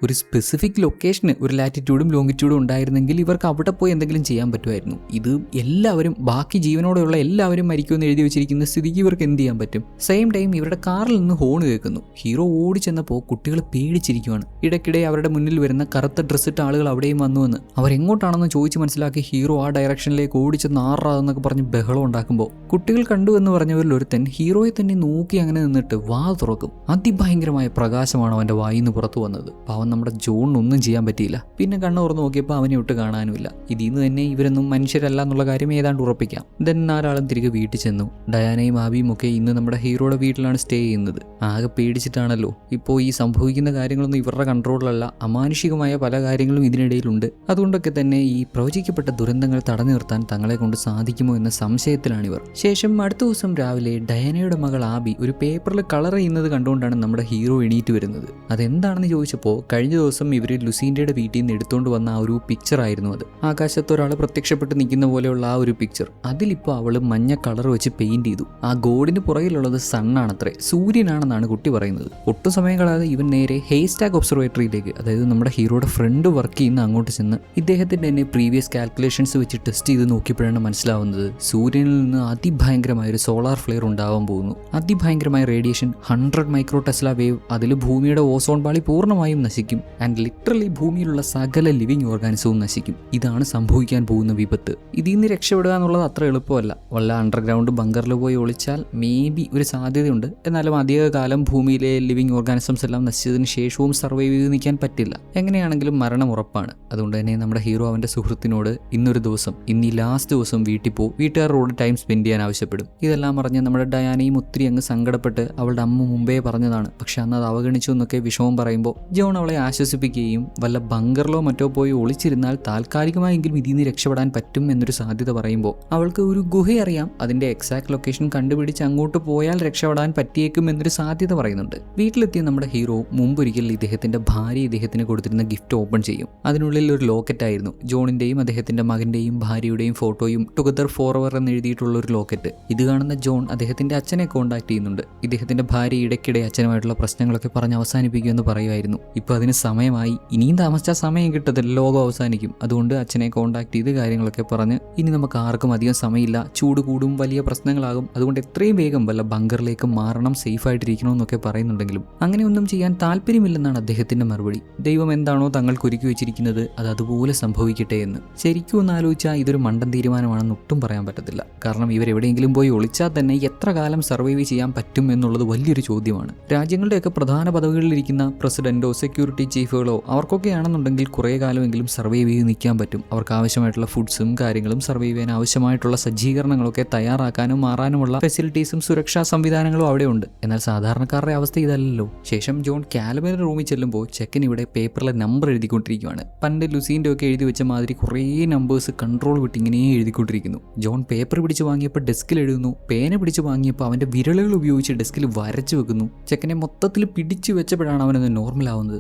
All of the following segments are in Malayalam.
ഒരു സ്പെസിഫിക് ലൊക്കേഷന് ഒരു ലാറ്റിറ്റ്യൂഡും ലോങ്ങിറ്റ്യൂഡും ഉണ്ടായിരുന്നെങ്കിൽ ഇവർക്ക് അവിടെ പോയി എന്തെങ്കിലും ചെയ്യാൻ പറ്റുമായിരുന്നു. ഇത് എല്ലാവരും ബാക്കി ജീവനോടെയുള്ള എല്ലാവരും മരിക്കുമെന്ന് എഴുതി വെച്ചിരിക്കുന്ന സ്ഥിതിക്ക് ഇവർക്ക് എന്ത് ചെയ്യാൻ പറ്റും? സെയിം ടൈം ഇവരുടെ കാറിൽ നിന്ന് ഹോൺ കേൾക്കുന്നു. ഹീറോ ഓടി ചെന്നപ്പോൾ കുട്ടികൾ പേടിച്ചിരിക്കുകയാണ്. ഇടയ്ക്കിടെ അവരുടെ മുന്നിൽ വരുന്ന കറുത്ത ഡ്രസ്സിട്ട ആളുകൾ അവിടെയും വന്നുവെന്ന് അവരെങ്ങോട്ടാണെന്ന് ചോദിച്ച് മനസ്സിലാക്കി ഹീറോ ആ ഡയറക്ഷനിലേക്ക് ഓടിച്ചെന്ന് ആറാതെന്നൊക്കെ പറഞ്ഞ് ബഹളം ഉണ്ടാക്കുമ്പോൾ കുട്ടികൾ കണ്ടു എന്ന് പറഞ്ഞവരിൽ ഒരുത്തൻ ഹീറോയെ തന്നെ നോക്കി അങ്ങനെ നിന്നിട്ട് വാ തുറക്കും. അതിഭയങ്കരമായ പ്രകാശമാണ് അവന്റെ വായിന്ന് പുറത്തു വന്നത്. അവൻ നമ്മുടെ ജോണിനൊന്നും ചെയ്യാൻ പറ്റിയില്ല. പിന്നെ കണ്ണു തുറന്ന് നോക്കിയപ്പോൾ അവനെ ഒട്ട് കാണാനുമില്ല. ഇതിന്ന് തന്നെ ഇവരൊന്നും മനുഷ്യരല്ല എന്നുള്ള കാര്യം ഏതാണ്ട് ഉറപ്പിക്കാം. ദെൻ നാലാളും തിരികെ വീട്ടിൽ ചെന്നു. ഡയാനയും ആബിയും ഒക്കെ ഇന്ന് നമ്മുടെ ഹീറോയുടെ വീട്ടിലാണ് സ്റ്റേ ചെയ്യുന്നത്. ആകെ പേടിച്ചിട്ടാണല്ലോ. ഇപ്പോൾ ഈ സംഭവിക്കുന്ന കാര്യങ്ങളൊന്നും ഇവരുടെ കൺട്രോളിലല്ല. അമാനുഷികമായ പല കാര്യങ്ങളും ഇതിനിടയിലുണ്ട്. അതുകൊണ്ടൊക്കെ തന്നെ ഈ പ്രവചിക്കപ്പെട്ട ദുരന്തങ്ങൾ തടഞ്ഞു നിർത്താൻ തങ്ങളെ കൊണ്ട് സാധിക്കുമോ എന്ന സംശയത്തിലാണിവർ. ശേഷം അടുത്ത ദിവസം രാവിലെ ഡയാനയുടെ മകൾ ആബി ഒരു പേപ്പറിൽ കളർ ചെയ്യുന്നത് കണ്ടുകൊണ്ടാണ് നമ്മുടെ ഹീറോ എണീറ്റ് വരുന്നത്. അതെന്താണെന്ന് ചോദിച്ചപ്പോൾ കഴിഞ്ഞ ദിവസം ഇവർ ലുസീൻഡയുടെ വീട്ടിൽ നിന്ന് എടുത്തുകൊണ്ട് വന്ന ആ ഒരു പിക്ചർ ആയിരുന്നു അത്. ആകാശത്ത് ഒരാൾ പ്രത്യക്ഷപ്പെട്ട് നിൽക്കുന്ന പോലെയുള്ള ആ ഒരു പിക്ചർ. അതിലിപ്പോൾ അവൾ മഞ്ഞ കളർ വെച്ച് പെയിന്റ് ചെയ്തു. ആ ഗോഡിന് പുറകിലുള്ളത് സണ്ണാണത്രേ, സൂര്യനാണെന്നാണ് കുട്ടി പറയുന്നത്. ഒട്ടും സമയം കളയാതെ ഇവൻ നേരെ ഹേസ്റ്റാഗ് ഒബ്സർവേറ്ററിയിലേക്ക്, അതായത് നമ്മുടെ ഹീറോയുടെ ഫ്രണ്ട് വർക്ക് ചെയ്യുന്ന അങ്ങോട്ട് ചെന്ന് ഇദ്ദേഹത്തിന്റെ തന്നെ പ്രീവിയസ് കാൽക്കുലേഷൻസ് വെച്ച് ടെസ്റ്റ് ചെയ്ത് നോക്കിയപ്പോഴാണ് മനസ്സിലാവുന്നത് സൂര്യനിൽ നിന്ന് അതിഭയങ്കരമായ ഒരു സോളാർ ഫ്ലെയർ ഉണ്ടാവാൻ പോകുന്നു. അതിഭയങ്കരമായ റേഡിയേഷൻ, 100 മൈക്രോ ടെസ്ല വേവ്. അതിൽ ഭൂമിയുടെ ഓസോൺ പാളി പൂർണ്ണമായും നശിക്കും. ആൻഡ് ലിറ്ററലി ഭൂമിയിലുള്ള സകല ലിവിങ് ഓർഗാനിസവും നശിക്കും. ഇതാണ് സംഭവിക്കാൻ പോകുന്ന വിപത്ത്. ഇതിൽ നിന്ന് രക്ഷപ്പെടുക എന്നുള്ളത് അത്ര എളുപ്പമല്ല. വല്ല അണ്ടർഗ്രൗണ്ട് ബങ്കറിൽ പോയി ഒളിച്ചാൽ മേ ബി ഒരു സാധ്യതയുണ്ട്. എന്നാലും അധികകാലം ഭൂമിയിലെ ലിവിങ് ഓർഗാനിസംസ് എല്ലാം നശിച്ചതിന് ശേഷവും സർവൈവ് ചെയ്ത് നിൽക്കാൻ പറ്റില്ല. എങ്ങനെയാണെങ്കിലും മരണം ഉറപ്പാണ്. അതുകൊണ്ട് തന്നെ നമ്മുടെ ഹീറോ അവന്റെ സുഹൃത്തിനോട് ഇന്നൊരു ദിവസം, ഇന്നീ ലാസ്റ്റ് ദിവസം വീട്ടിൽ പോ, വീട്ടുകാരോട് ടൈം സ്പെൻഡ് ചെയ്യാൻ ആവശ്യപ്പെടും. ഇതെല്ലാം പറഞ്ഞ് നമ്മുടെ ഡയാനയും ഒത്തിരി അങ്ങ് സങ്കടപ്പെട്ട് അവളുടെ അമ്മ മുമ്പേ പറഞ്ഞതാണ്, പക്ഷെ അന്ന് അത് അവഗണിച്ചു എന്നൊക്കെ വിഷമം പറയുമ്പോൾ ജോൺ അവളെ ആശ്വസിപ്പിക്കുകയും വല്ല ബങ്കറിലോ മറ്റോ പോയി ഒളിച്ചിരുന്നാൽ താൽക്കാലികമായെങ്കിലും ഇതിൽ നിന്ന് രക്ഷപ്പെടാൻ പറ്റും എന്നൊരു സാധ്യത പറയുമ്പോൾ അവൾക്ക് ഒരു ഗുഹ അറിയാം, അതിന്റെ എക്സാക്ട് ലൊക്കേഷൻ കണ്ടുപിടിച്ച് അങ്ങോട്ട് പോയാൽ രക്ഷപ്പെടാൻ പറ്റിയേക്കും എന്നൊരു സാധ്യത പറയുന്നുണ്ട്. വീട്ടിലെത്തിയ നമ്മുടെ ഹീറോ മുമ്പൊരിക്കൽ ഇദ്ദേഹത്തിന്റെ ഭാര്യ ഇദ്ദേഹത്തിന് കൊടുത്തിരുന്ന ഗിഫ്റ്റ് ഓപ്പൺ ചെയ്യും. അതിനുള്ളിൽ ഒരു ലോക്കറ്റ് ആയിരുന്നു. ജോണിന്റെയും അദ്ദേഹത്തിന്റെ മകന്റെയും ഭാര്യയുടെയും ഫോട്ടോയും ടുഗദർ ഫോർ എവർ എന്ന് എഴുതിയിട്ടുള്ള ഒരു ലോക്കറ്റ്. ഇത് കാണുന്ന ജോൺ അദ്ദേഹത്തിന്റെ അച്ഛനെ കോൺടാക്ട് ചെയ്യുന്നുണ്ട്. ഇദ്ദേഹത്തിന്റെ ഭാര്യ ഇടയ്ക്കിടെ അച്ഛനുമായിട്ടുള്ള പ്രശ്നങ്ങളൊക്കെ പറഞ്ഞ് അവസാനിപ്പിക്കുമെന്ന് പറയുമായിരുന്നു. ഇപ്പോൾ അതിന് സമയമായി, ഇനിയും താമസിച്ചാൽ സമയം കിട്ടത്തില്ല, ലോകം അവസാനിക്കും. അതുകൊണ്ട് അച്ഛനെ കോൺടാക്ട് ചെയ്ത് കാര്യങ്ങളൊക്കെ പറഞ്ഞ് ഇനി നമുക്ക് ആർക്കും അധികം സമയമില്ല, ചൂട് കൂടും, വലിയ പ്രശ്നങ്ങളാകും, അതുകൊണ്ട് എത്രയും വേഗം വല്ല ബങ്കറിലേക്ക് മാറണം, സേഫ് ആയിട്ടിരിക്കണമെന്നൊക്കെ പറയുന്നുണ്ടെങ്കിലും അങ്ങനെയൊന്നും ചെയ്യാൻ താല്പര്യമില്ലെന്നാണ് അദ്ദേഹത്തിന്റെ മറുപടി. ദൈവം എന്താണോ തങ്ങൾക്ക് ഒരുക്കി വെച്ചിരിക്കുന്നത് അത് അതുപോലെ സംഭവിക്കട്ടെ എന്ന്. ശരിക്കും ഒന്ന് ആലോചിച്ചാൽ ഇതൊരു മണ്ടൻ തീരുമാനമാണെന്ന് ഒട്ടും പറയാൻ പറ്റത്തില്ല. കാരണം ഇവരെവിടെയെങ്കിലും പോയി ഒളിച്ചാൽ തന്നെ എത്ര കാലം സർവൈവ് ചെയ്യാൻ പറ്റും എന്നുള്ളത് വലിയൊരു ചോദ്യമാണ്. രാജ്യങ്ങളുടെയൊക്കെ പ്രധാന പദവികളിലിരിക്കുന്ന പ്രസിഡന്റോ സെക്യൂരിറ്റി ചീഫുകളോ അവർക്കൊക്കെ ആണെന്നുണ്ടെങ്കിൽ കുറേ കാലമെങ്കിലും സർവൈവ് ചെയ്ത് നിൽക്കാൻ പറ്റും. അവർക്ക് ആവശ്യമായിട്ടുള്ള ഫുഡ്സും കാര്യങ്ങളും സർവൈവ് ചെയ്യാൻ ആവശ്യമായിട്ടുള്ള സജ്ജീകരണങ്ങളൊക്കെ തയ്യാറാക്കാനും മാറാനുമുള്ള ഫെസിലിറ്റീസും സുരക്ഷാ സംവിധാനങ്ങളും അവിടെ ഉണ്ട്. എന്നാൽ സാധാരണക്കാരുടെ അവസ്ഥ ഇതല്ലല്ലോ. ശേഷം ജോൺ കാലബിന്റെ റൂമിൽ ചെല്ലുമ്പോൾ ചെക്കൻ ഇവിടെ പേപ്പറിലെ നമ്പർ എഴുതിക്കൊണ്ടിരിക്കുകയാണ്. പണ്ട് ലുസീൻ്റെ ഒക്കെ എഴുതി വെച്ച മാതിരി കുറേ നമ്പേഴ്സ് കൺട്രോൾ വിട്ട് ഇങ്ങനെ എഴുതിക്കൊണ്ടിരിക്കുന്നു. ജോൺ പേപ്പർ പിടിച്ച് വാങ്ങിയപ്പോൾ ഡെസ്കിൽ എഴുതുന്നു. പേന പിടിച്ച് വാങ്ങിയപ്പോൾ അവന്റെ വിരലുകൾ ഉപയോഗിച്ച് ഡെസ്കിൽ വരച്ചു വെക്കുന്നു. ചെക്കനെ മൊത്തത്തിൽ പിടിച്ചു വെച്ചപ്പോഴാണ് അവനത് നോർമൽ ആവുന്നത്.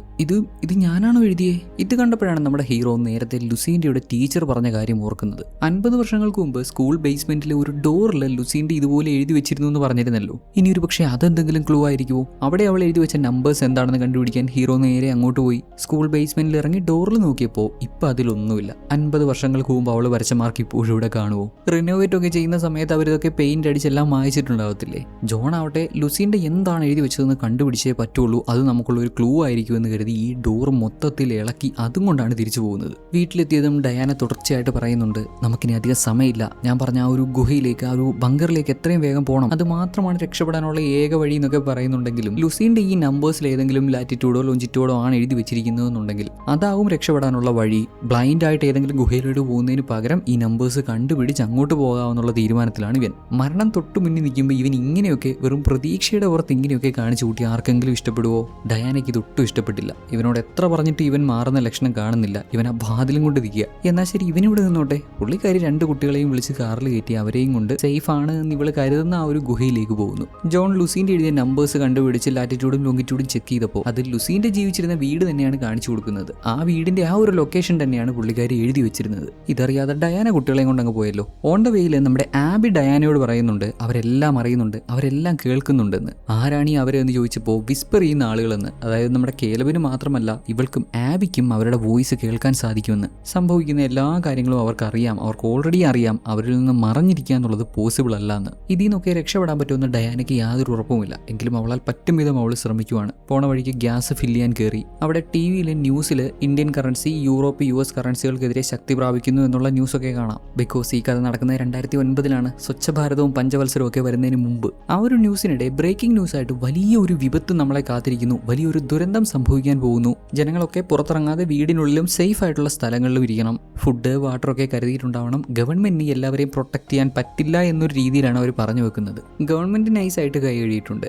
ഇത് ഞാനാണോ എഴുതിയേ? ഇത് കണ്ടപ്പോഴാണ് നമ്മുടെ ഹീറോ നേരത്തെ ലുസീൻ്റെ ടീച്ചർ പറഞ്ഞ കാര്യം ഓർക്കുന്നത്. 50 വർഷങ്ങൾക്ക് മുമ്പ് സ്കൂൾ ബേസ്മെന്റിലെ ഒരു ഡോറിൽ ലുസീൻ്റെ ഇതുപോലെ എഴുതി വെച്ചിരുന്നു എന്ന് പറഞ്ഞിരുന്നല്ലോ. ഇനി ഒരു പക്ഷേ അതെന്തെങ്കിലും ക്ലൂ ആയിരിക്കുമോ? അവിടെ അവൾ എഴുതി വെച്ച നമ്പേഴ്സ് എന്താണെന്ന് കണ്ടുപിടിക്കാൻ ഹീറോ നേരെ അങ്ങോട്ട് പോയി സ്കൂൾ ബേസ്മെന്റിൽ ഇറങ്ങി ഡോറിൽ നോക്കിയപ്പോൾ ഇപ്പം അതിലൊന്നുമില്ല. 50 വർഷങ്ങൾക്ക് മുമ്പ് അവൾ വരച്ച മാർക്ക് ഇപ്പോഴും ഇവിടെ കാണുമോ? റിനോവേറ്റ് ഒക്കെ ചെയ്യുന്ന സമയത്ത് അവരിതൊക്കെ പെയിന്റ് അടിച്ചെല്ലാം മായച്ചിട്ടുണ്ടാവത്തില്ലേ? ജോൺ ആവട്ടെ ലുസീൻ്റെ എന്താണ് എഴുതി വെച്ചതെന്ന് കണ്ടുപിടിച്ചേ പറ്റുള്ളൂ, അത് നമുക്കുള്ള ഒരു ക്ലൂ ആയിരിക്കുമെന്ന് കരുതി ഈ ഡോർ മൊത്തത്തിൽ ഇളക്കി അതും കൊണ്ടാണ് തിരിച്ചു പോകുന്നത്. വീട്ടിലെത്തിയതും ഡയാന തുടർച്ചയായിട്ട് പറയുന്നുണ്ട്, നമുക്കിനി അധികം സമയമില്ല, ഞാൻ പറഞ്ഞ ആ ഒരു ഗുഹയിലേക്ക്, ആ ഒരു ബങ്കറിലേക്ക് എത്രയും വേഗം പോകണം, അത് മാത്രമാണ് രക്ഷപ്പെടാനുള്ള ഏക വഴി എന്നൊക്കെ പറയുന്നുണ്ടെങ്കിലും ലുസീൻ്റെ ഈ നമ്പേഴ്സിൽ ഏതെങ്കിലും ലാറ്റിറ്റ്യൂഡോ ലോഞ്ചിറ്റ്യൂഡോ ആണ് എഴുതി വെച്ചിരിക്കുന്നതെന്നുണ്ടെങ്കിൽ അതാവും രക്ഷപ്പെടാനുള്ള വഴി. ബ്ലൈൻഡ് ആയിട്ട് ഏതെങ്കിലും ഗുഹയിലോട്ട് പോകുന്നതിന് പകരം ഈ നമ്പേഴ്സ് കണ്ടുപിടിച്ച് അങ്ങോട്ട് പോകാമെന്നുള്ള തീരുമാനത്തിലാണ് ഇവൻ. മരണം തൊട്ടു മുന്നിൽ നിൽക്കുമ്പോൾ ഇവൻ ഇങ്ങനെയൊക്കെ വെറും പ്രതീക്ഷയുടെ പുറത്ത് ഇങ്ങനെയൊക്കെ കാണിച്ചു കൂട്ടി ആർക്കെങ്കിലും ഇഷ്ടപ്പെടുവോ? ഡയാനയ്ക്ക് ഇത് ഒട്ടും ഇഷ്ടപ്പെട്ടില്ല. ഇവനോട് എത്ര പറഞ്ഞിട്ട് ഇവൻ മാറുന്ന ലക്ഷണം കാണുന്നില്ല. ഇവൻ ആ ബാതിലും കൊണ്ട് നിൽക്കുക. എന്നാൽ ശരി, ഇവനിവിടെ നിന്നോട്ടെ. പുള്ളിക്കാരി 2 കുട്ടികളെയും വിളിച്ച് കാറിൽ കയറ്റി അവരെയും കൊണ്ട് സേഫ് ആണ് എന്ന് ഇവള് കരുതുന്ന ആ ഒരു ഗുഹയിലേക്ക് പോകുന്നു. ജോൺ ലുസീൻ്റെ എഴുതിയ നമ്പേഴ്സ് കണ്ടുപിടിച്ച് ലാറ്റിറ്റ്യൂഡും ലോങ്ങിറ്റ്യൂഡും ചെക്ക് ചെയ്തപ്പോൾ അത് ലുസീൻ്റെ ജീവിച്ചിരുന്ന വീട് തന്നെയാണ് കാണിച്ചു കൊടുക്കുന്നത്. ആ വീടിന്റെ ആ ഒരു ലൊക്കേഷൻ തന്നെയാണ് പുള്ളിക്കാരി എഴുതി വെച്ചിരുന്നത്. ഇതറിയാതെ ഡയാന കുട്ടികളെയും കൊണ്ട് അങ്ങ് പോയല്ലോ. ഓൺ ദ വേയിൽ നമ്മുടെ ആബി ഡയാനയോട് പറയുന്നുണ്ട് അവരെല്ലാം അറിയുന്നുണ്ട്, അവരെല്ലാം കേൾക്കുന്നുണ്ടെന്ന്. ആരാണീ അവരെന്ന് ചോദിച്ചപ്പോൾ വിസ്പർ ചെയ്യുന്ന ആളുകളെന്ന്. അതായത് നമ്മുടെ കേലബിനും മാത്രമല്ല ഇവൾക്കും ആബിക്കും അവരുടെ വോയിസ് കേൾക്കാൻ സാധിക്കുമെന്ന്. സംഭവിക്കുന്ന എല്ലാ കാര്യങ്ങളും അവർക്കറിയാം, അവർക്ക് ഓൾറെഡി അറിയാം. അവരിൽ നിന്ന് മറഞ്ഞിരിക്കുക എന്നുള്ളത് പോസിബിൾ അല്ല എന്ന്. ഇതിൽ നിന്നൊക്കെ രക്ഷപ്പെടാൻ പറ്റുമെന്ന് ഡയാനയ്ക്ക് യാതൊരു ഉറപ്പുമില്ല. എങ്കിലും അവളാൽ പറ്റും വിധം അവൾ ശ്രമിക്കുവാണ്. പോണ വഴിക്ക് ഗ്യാസ് ഫില്ല് ചെയ്യാൻ കയറി. അവിടെ ടി വിയിലെ ന്യൂസിൽ ഇന്ത്യൻ കറൻസി യൂറോപ്പ് US കറൻസികൾക്കെതിരെ ശക്തി പ്രാപിക്കുന്നു എന്നുള്ള ന്യൂസൊക്കെ കാണാം. ബിക്കോസ് ഈ കഥ നടക്കുന്നത് 2009 സ്വച്ഛ ഭാരതവും പഞ്ചവത്സരവും ഒക്കെ വരുന്നതിന് മുമ്പ്. ആ ഒരു ന്യൂസിനിടെ ബ്രേക്കിംഗ് ന്യൂസായിട്ട് വലിയ ഒരു വിപത്ത് നമ്മളെ കാത്തിരിക്കുന്നു, വലിയൊരു ദുരന്തം സംഭവിക്കാൻ പോകുന്നു. ജനങ്ങളൊക്കെ പുറത്തിറങ്ങാതെ വീടിനുള്ളിലും സേഫ് ആയിട്ടുള്ള സ്ഥലങ്ങളിലും ഇരിക്കണം. ഫുഡ് വാട്ടറൊക്കെ കരുതിയിട്ടുണ്ടാവണം. ഗവൺമെന്റിന് എല്ലാവരെയും പ്രൊട്ടക്ട് ചെയ്യാൻ പറ്റില്ല എന്നൊരു രീതിയിലാണ് അവർ പറഞ്ഞു വെക്കുന്നത്. ഗവൺമെന്റ് നൈസായിട്ട് കൈ എഴുതിയിട്ടുണ്ട്.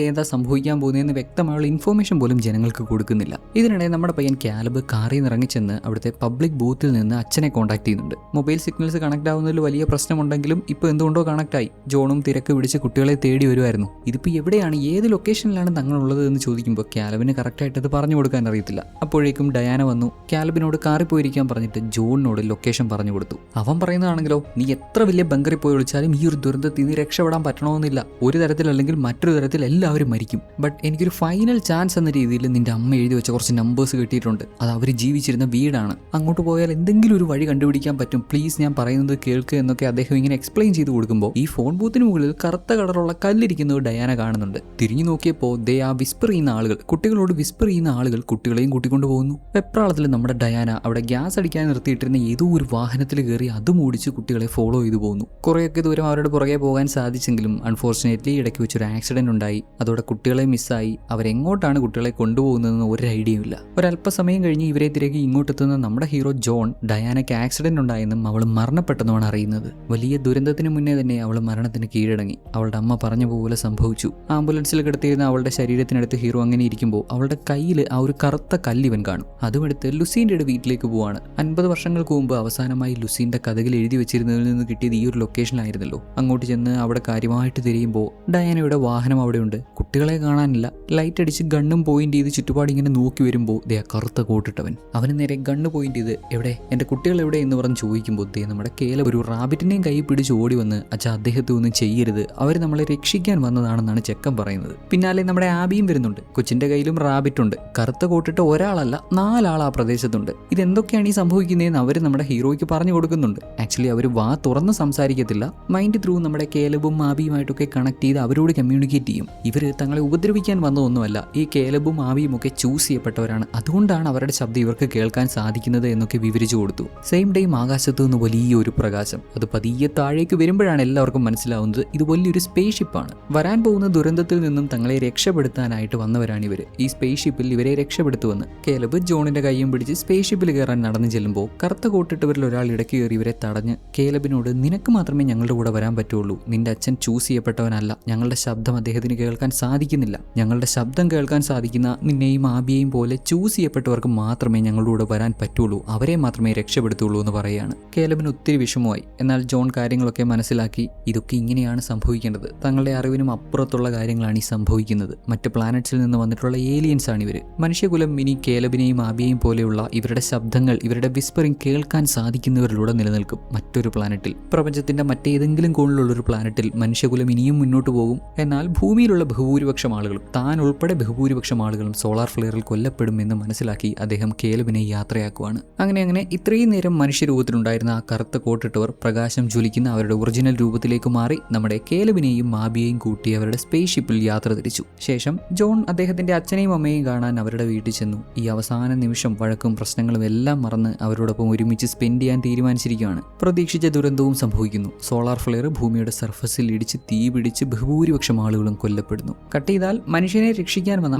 ഏതാ സംഭവിക്കാൻ പോകുന്നതെന്ന് വ്യക്തമായുള്ള ഇൻഫോർമേഷൻ പോലും ജനങ്ങൾക്ക് കൊടുക്കുന്നില്ല. ഇതിനിടെ നമ്മുടെ പയ്യൻ കാലബ് കാറിൽ നിന്ന് ഇറങ്ങിച്ചെന്ന് അവിടുത്തെ പബ്ലിക് ബൂത്തിൽ നിന്ന് അച്ഛനെ കോൺടാക്ട് ചെയ്യുന്നുണ്ട്. മൊബൈൽ സിഗ്നൽസ് കണക്ട് ആവുന്നതിൽ വലിയ പ്രശ്നമുണ്ടെങ്കിലും ഇപ്പോൾ എന്തുകൊണ്ടോ കണക്ട് ആയി. ജോണും തിരക്ക് പിടിച്ച് കുട്ടികളെ തേടി വരുമായിരുന്നു. ഇതിപ്പോൾ എവിടെയാണ്, ഏത് ലൊക്കേഷനിലാണ് തങ്ങളുള്ളത് എന്ന് ചോദിക്കുമ്പോൾ കാലബിന് കറക്റ്റായിട്ട് അത് പറഞ്ഞു കൊടുക്കാൻ അറിയത്തില്ല. അപ്പോഴേക്കും ഡയാന വന്നു. കാലബിനോട് കാറിൽ പോയിരിക്കാൻ പറഞ്ഞിട്ട് ജോണിനോട് ലൊക്കേഷൻ പറഞ്ഞു കൊടുത്തു. അവൻ പറയുന്നതാണെങ്കിലോ, നീ എത്ര വലിയ ബങ്കറിൽ പോയി വിളിച്ചാലും ഈ ഒരു ദുരന്തത്തിൽ നിന്ന് രക്ഷപ്പെടാൻ പറ്റണമെന്നില്ല. ഒരു തരത്തിലല്ലെങ്കിൽ മറ്റൊരു തരത്തിൽ എല്ലാവരും മരിക്കും. ബട്ട് എനിക്കൊരു ഫൈനൽ ചാൻസ് എന്ന രീതിയിൽ നിന്റെ അമ്മ എഴുതി വെച്ച കുറച്ച് നമ്പേഴ്സ് കിട്ടിയിട്ടുണ്ട്. അത് അവർ ജീവിച്ചിരുന്ന വീടാണ്. അങ്ങോട്ട് പോയാൽ എന്തെങ്കിലും ഒരു വഴി കണ്ടുപിടിക്കാൻ പറ്റും. പ്ലീസ് ഞാൻ പറയുന്നത് കേൾക്ക് എന്നൊക്കെ അദ്ദേഹം ഇങ്ങനെ എക്സ്പ്ലെയിൻ ചെയ്ത് കൊടുക്കുമ്പോൾ ഈ ഫോൺ ബൂത്തിന് മുകളിൽ കറുത്ത കളറുള്ള കല്ലിരിക്കുന്നത് ഡയാന കാണുന്നുണ്ട്. തിരിഞ്ഞു നോക്കിയപ്പോൾ ദേ ആ വിസ്പർ ചെയ്യുന്ന ആളുകൾ, കുട്ടികളോട് വിസ്പർ ചെയ്യുന്ന ആളുകൾ കുട്ടികളെയും കൂട്ടിക്കൊണ്ടു പോകുന്നു. വെപ്രാളത്തിൽ നമ്മുടെ ഡയാന അവിടെ ഗ്യാസ് അടിക്കാൻ നിർത്തിയിട്ടിരുന്ന ഏതോ ഒരു വാഹനത്തിൽ കയറി അതും ഓടിച്ച് കുട്ടികളെ ഫോളോ ചെയ്തു പോകുന്നു. കുറേയൊക്കെ ദൂരം അവരുടെ പുറകെ പോകാൻ സാധിച്ചെങ്കിലും അൺഫോർച്ചുനേറ്റ്ലി ഇടയ്ക്ക് വെച്ചൊരു ആക്സിഡന്റ് ഉണ്ടായി. അതോടെ കുട്ടികളെ മിസ്സായി. അവരെങ്ങോട്ടാണ് കുട്ടികളെ കൊണ്ടുപോകുന്നതെന്ന് ഒരു ഐഡിയയും ഇല്ല. ഒരല്പസമയം കഴിഞ്ഞ് ഇവരെ തിരക്കി ഇങ്ങോട്ടെത്തുന്ന നമ്മുടെ ഹീറോ ജോൺ ഡയാനയ്ക്ക് ആക്സിഡന്റ് ഉണ്ടായെന്നും അവൾ മരണപ്പെട്ടെന്നുമാണ് അറിയുന്നത്. വലിയ ദുരന്തത്തിന് മുന്നേ തന്നെ അവൾ മരണത്തിന് കീഴടങ്ങി. അവളുടെ അമ്മ പറഞ്ഞ പോലെ സംഭവിച്ചു. ആംബുലൻസിൽ കിടത്തിയിരുന്ന അവളുടെ ശരീരത്തിനടുത്ത് ഹീറോ അങ്ങനെ ഇരിക്കുമ്പോൾ അവളുടെ കയ്യിൽ ആ ഒരു കറുത്ത കല്ലിവൻ കാണും. അതുമെടുത്ത് ലുസീൻ്റെ വീട്ടിലേക്ക് പോവാണ്. 50 വർഷങ്ങൾക്ക് മുമ്പ് അവസാനമായി ലുസീൻ്റെ കഥകൾ എഴുതി വെച്ചിരുന്നതിൽ നിന്ന് കിട്ടിയത് ഈ ഒരു ലൊക്കേഷനിലായിരുന്നല്ലോ. അങ്ങോട്ട് ചെന്ന് അവിടെ കാര്യമായിട്ട് തിരിയുമ്പോൾ ഡയാനയുടെ വാഹനം അവിടെയുണ്ട്. കുട്ടികളെ കാണാനില്ല. ലൈറ്റ് അടിച്ച് ഗണ്ണും പോയിന്റ് ചെയ്ത് ചുറ്റുപാട് ഇങ്ങനെ നോക്കി വരുമ്പോൾ ദേ കറുത്ത കോട്ടിട്ടവൻ അവന് നേരെ ഗണ്ണ് പോയിന്റ് ചെയ്ത് എവിടെ എൻ്റെ കുട്ടികൾ എവിടെ എന്ന് പറഞ്ഞ് ചോദിക്കുമ്പോൾ ദേ നമ്മുടെ കേല ഒരു റാബിറ്റിനെയും കൈ പിടിച്ച് ഓടി വന്ന് അച്ഛാ അദ്ദേഹത്തെ ഒന്നും ചെയ്യരുത്, അവർ നമ്മളെ രക്ഷിക്കാൻ വന്നതാണെന്നാണ് ചെക്കൻ പറയുന്നത്. പിന്നാലെ നമ്മുടെ ആബിയും വരുന്നുണ്ട്. കൊച്ചിന്റെ കയ്യിലും റാബിറ്റ് ഉണ്ട്. കറുത്ത കോട്ടിട്ട് ഒരാളല്ല 4 ആൾ ആ പ്രദേശത്തുണ്ട്. ഇതെന്തൊക്കെയാണ് ഈ സംഭവിക്കുന്നതെന്ന് അവർ നമ്മുടെ ഹീറോയ്ക്ക് പറഞ്ഞു കൊടുക്കുന്നുണ്ട്. ആക്ച്വലി അവർ വാ തുറന്ന് സംസാരിക്കത്തില്ല. മൈൻഡ് ത്രൂ നമ്മുടെ കേലബും ആബിയുമായിട്ടൊക്കെ കണക്ട് ചെയ്ത് അവരോട് കമ്മ്യൂണിക്കേറ്റ് ചെയ്യും. ഇവർ തങ്ങളെ ഉപദ്രവിക്കാൻ വന്നതൊന്നുമല്ല. ഈ കേലബും ആബിയും ഒക്കെ ചൂസ് ചെയ്യപ്പെട്ടവരാണ്. അതുകൊണ്ടാണ് അവരുടെ ശബ്ദം ഇവർക്ക് കേൾക്കാൻ സാധിക്കുന്നത് എന്നൊക്കെ വിവരിച്ചു കൊടുത്തു. സെയിം ടൈം ആകാശത്ത് നിന്ന് വലിയൊരു പ്രകാശം അത് പതിയെ താഴേക്ക് വരുമ്പോഴാണ് എല്ലാവർക്കും മനസ്സിലാവുന്നത് ഇത് വലിയൊരു സ്പേസ് ഷിപ്പാണ്. വരാൻ പോകുന്ന ദുരന്തത്തിൽ നിന്നും തങ്ങളെ രക്ഷപ്പെടുത്താനായിട്ട് വന്നവരാണ് ഇവർ. ഈ സ്പേസ് ഷിപ്പിൽ ഇവരെ രക്ഷപ്പെടുത്തുവന്ന് കേലബ് ജോണിന്റെ കൈയും പിടിച്ച് സ്പേസ് ഷിപ്പിൽ കയറാൻ നടന്നു ചെല്ലുമ്പോൾ കറുത്ത കോട്ടിട്ടവരിൽ ഒരാൾ ഇടയ്ക്ക് കയറി ഇവരെ തടഞ്ഞ് കേലബിനോട് നിനക്ക് മാത്രമേ ഞങ്ങളുടെ കൂടെ വരാൻ പറ്റുള്ളൂ, നിന്റെ അച്ഛൻ ചൂസ് ചെയ്യപ്പെട്ടവനല്ല, ഞങ്ങളുടെ ശബ്ദം അദ്ദേഹത്തിന് കേൾക്കാൻ സാധിക്കുന്നില്ല, ഞങ്ങളുടെ ശബ്ദം കേൾക്കാൻ സാധിക്കുന്ന നിന്നെയും ആബിയെയും പോലെ ചൂസ് ചെയ്യപ്പെട്ടവർക്ക് മാത്രമേ ഞങ്ങളുടെ കൂടെ വരാൻ പറ്റുള്ളൂ, അവരെ മാത്രമേ രക്ഷപ്പെടുത്തുള്ളൂ എന്ന് പറയുകയാണ്. കേലബിന് ഒത്തിരി വിഷമമായി. എന്നാൽ ജോൺ കാര്യങ്ങളൊക്കെ മനസ്സിലാക്കി ഇതൊക്കെ ഇങ്ങനെയാണ് സംഭവിക്കേണ്ടത്, തങ്ങളുടെ അറിവിനും അപ്പുറത്തുള്ള കാര്യങ്ങളാണ് ഈ സംഭവിക്കുന്നത്, മറ്റ് പ്ലാനറ്റ്സിൽ നിന്ന് വന്നിട്ടുള്ള ഏലിയൻസ് ആണ് ഇവർ. മനുഷ്യകുലം ഇനി കേലബിനെയും ആബിയെയും പോലെയുള്ള ഇവരുടെ ശബ്ദങ്ങൾ ഇവരുടെ വിസ്പറിംഗ് കേൾക്കാൻ സാധിക്കുന്നവരിലൂടെ നിലനിൽക്കും. മറ്റൊരു പ്ലാനറ്റിൽ, പ്രപഞ്ചത്തിന്റെ മറ്റേതെങ്കിലും കോണിലുള്ളൊരു പ്ലാനറ്റിൽ മനുഷ്യകുലം ഇനിയും മുന്നോട്ട് പോകും. എന്നാൽ ഭൂമിയിലുള്ള ബഹുഭൂരിപക്ഷം ആളുകളും താൻ ഉൾപ്പെടെ ബഹുഭൂരിപക്ഷം ആളുകളും സോളാർ ഫ്ലെയറിൽ കൊല്ലപ്പെടും എന്ന് മനസ്സിലാക്കി അദ്ദേഹം കേലബിനെ യാത്രയാക്കുവാണ്. അങ്ങനെ ഇത്രയും നേരം മനുഷ്യരൂപത്തിലുണ്ടായിരുന്ന ആ കറുത്ത കോട്ടിട്ടവർ പ്രകാശം ജ്വലിക്കുന്ന അവരുടെ ഒറിജിനൽ രൂപത്തിലേക്ക് മാറി നമ്മുടെ കേലബിനെയും ആബിയെയും കൂട്ടി അവരുടെ സ്പേസ് ഷിപ്പിൽ യാത്ര തിരിച്ചു. ശേഷം ജോൺ അദ്ദേഹത്തിന്റെ അച്ഛനെയും അമ്മയെയും കാണാൻ അവരുടെ വീട്ടിൽ ചെന്നു. ഈ അവസാന നിമിഷം വഴക്കും പ്രശ്നങ്ങളും എല്ലാം മറന്ന് അവരോടൊപ്പം ഒരുമിച്ച് സ്പെൻഡ് ചെയ്യാൻ തീരുമാനിച്ചിരിക്കുകയാണ്. പ്രതീക്ഷിച്ച ദുരന്തവും സംഭവിക്കുന്നു. സോളാർ ഫ്ലെയർ ഭൂമിയുടെ സർഫസിൽ ഇടിച്ച് തീ പിടിച്ച് ബഹുഭൂരിപക്ഷം ആളുകളും കൊല്ലപ്പെടുന്നു. കട്ട് ചെയ്താൽ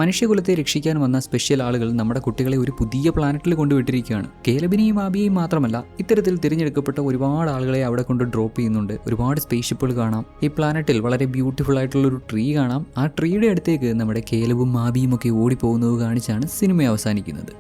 മനുഷ്യകുലത്തെ രക്ഷിക്കാൻ വന്ന സ്പെഷ്യൽ ആളുകൾ നമ്മുടെ കുട്ടികളെ ഒരു പുതിയ പ്ലാനറ്റിൽ കൊണ്ടുവിട്ടിരിക്കുകയാണ്. കേലബിനെയും ആബിയെയും മാത്രമല്ല, ഇത്തരത്തിൽ തിരഞ്ഞെടുക്കപ്പെട്ട ഒരുപാട് ആളുകളെ അവിടെ കൊണ്ട് ഡ്രോപ്പ് ചെയ്യുന്നുണ്ട്. ഒരുപാട് സ്പേസ് ഷിപ്പുകൾ കാണാം. ഈ പ്ലാനറ്റിൽ വളരെ ബ്യൂട്ടിഫുൾ ആയിട്ടുള്ള ഒരു ട്രീ കാണാം. ആ ട്രീയുടെ അടുത്തേക്ക് നമ്മുടെ കേലബും ആബിയും ഒക്കെ ഓടിപ്പോകുന്നത് കാണിച്ചാണ് സിനിമ അവസാനിക്കുന്നത്.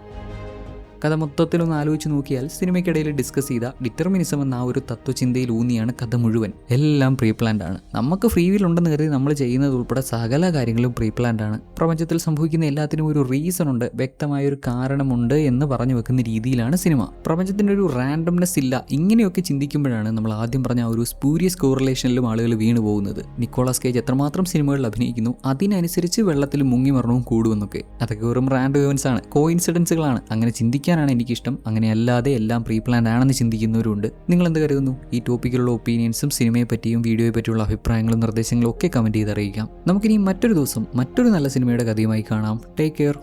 കഥ മൊത്തത്തിലൊന്ന് ആലോചിച്ച് നോക്കിയാൽ സിനിമയ്ക്കിടയിൽ ഡിസ്കസ് ചെയ്ത ഡിറ്റർമിനിസം എന്ന ആ ഒരു തത്വചിന്തയിൽ ഊന്നിയാണ് കഥ മുഴുവൻ. എല്ലാം പ്രീ പ്ലാൻഡ് ആണ്. നമുക്ക് ഫ്രീ വിൽ ഉണ്ടെന്ന് കരുതി നമ്മൾ ചെയ്യുന്നത് ഉൾപ്പെടെ സകല കാര്യങ്ങളും പ്രീ പ്ലാൻഡ് ആണ്. പ്രപഞ്ചത്തിൽ സംഭവിക്കുന്ന എല്ലാത്തിനും ഒരു റീസൺ ഉണ്ട്, വ്യക്തമായൊരു കാരണമുണ്ട് എന്ന് പറഞ്ഞു വെക്കുന്ന രീതിയിലാണ് സിനിമ. പ്രപഞ്ചത്തിൻ്റെ ഒരു റാൻഡംനെസ് ഇല്ല. ഇങ്ങനെയൊക്കെ ചിന്തിക്കുമ്പോഴാണ് നമ്മൾ ആദ്യം പറഞ്ഞ ആ ഒരു സ്പൂരിയസ് കോറിലേഷനിലും ആളുകൾ വീണു പോകുന്നത്. നിക്കോളാസ് കേജ് എത്രമാത്രം സിനിമകളിൽ അഭിനയിക്കുന്നു അതിനനുസരിച്ച് വെള്ളത്തിൽ മുങ്ങിമരണവും കൂടുമെന്നൊക്കെ. അതൊക്കെ വെറും റാൻഡം ഇവൻസ് ആണ്, കോയിൻസിഡൻസുകളാണ്. അങ്ങനെ ചിന്തിക്കാനാണ് എനിക്കിഷ്ടം. അങ്ങനെയല്ലാതെ എല്ലാം പ്രീ പ്ലാൻഡ് ആണെന്ന് ചിന്തിക്കുന്നവരുണ്ട്. നിങ്ങൾ എന്ത് കരുതുന്നു? ഈ ടോപ്പിക്കിലുള്ള ഒപ്പീനിയൻസും സിനിമയെ പറ്റിയും വീഡിയോയെ പറ്റിയുള്ള അഭിപ്രായങ്ങളും നിർദ്ദേശങ്ങളും ഒക്കെ കമൻറ്റ് ചെയ്ത് അറിയിക്കാം. നമുക്കിനി മറ്റൊരു ദിവസം മറ്റൊരു നല്ല സിനിമയുടെ കഥയുമായി കാണാം. Take care.